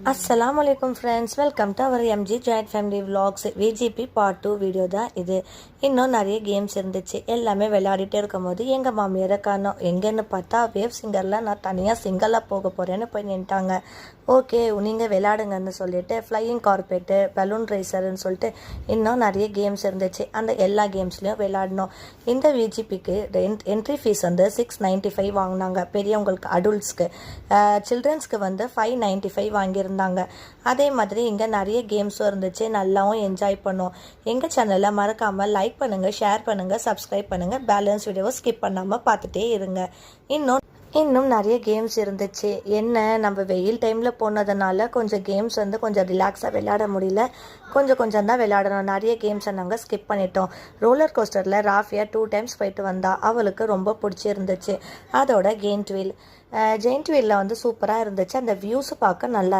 Assalamualaikum friends, welcome to our MG Joint Family Vlogs VGP Part 2 video தான் இது. இன்னும் நிறைய கேம்ஸ் இருந்துச்சு. எல்லாமே விளையாடிட்டே இருக்கும்போது எங்கள் மாமியாரை காணோம். எங்கன்னு பார்த்தா வேவ் சிங்கரில் நான் தனியாக சிங்கலாக போக போகிறேன்னு போய் நின்ட்டாங்க. ஓகே நீங்கள் விளையாடுங்கன்னு சொல்லிட்டு ஃப்ளையிங் கார்பெட்டு, பலூன் ரேசர்னு சொல்லிட்டு இன்னும் நிறைய கேம்ஸ் இருந்துச்சு. அந்த எல்லா கேம்ஸ்லையும் விளையாடணும். இந்த விஜிபிக்கு என்ட்ரி ஃபீஸ் வந்து 695 வாங்கினாங்க பெரியவங்களுக்கு, அடல்ட்ஸ்க்கு. சில்ட்ரன்ஸ்க்கு வந்து 595 வாங்கியிருந்தாங்க. அதே மாதிரி இங்கே நிறைய கேம்ஸும் இருந்துச்சு. நல்லாவும் என்ஜாய் பண்ணோம். எங்கள் சேனலை மறக்காமல் லைக் பண்ணுங்கள், ஷேர் பண்ணுங்கள், சப்ஸ்கிரைப் பண்ணுங்கள். பேலன்ஸ் வீடியோவை ஸ்கிப் பண்ணாமல் பார்த்துட்டே இருங்க. இன்னும் நிறைய கேம்ஸ் இருந்துச்சு. என்ன நம்ம வெயில் டைமில் போனதுனால கொஞ்சம் கேம்ஸ் வந்து கொஞ்சம் ரிலாக்ஸாக விளையாட முடியல. கொஞ்சம் தான் விளையாடணும். நிறைய கேம்ஸை நாங்கள் ஸ்கிப் பண்ணிட்டோம். ரோலர் கோஸ்டரில் ராஃபியா 2 டைம்ஸ் போயிட்டு வந்தா. அவளுக்கு ரொம்ப பிடிச்சிருந்துச்சு. அதோட ஜெயின்ட் வீலில் வந்து சூப்பராக இருந்துச்சு. அந்த வியூஸை பார்க்க நல்லா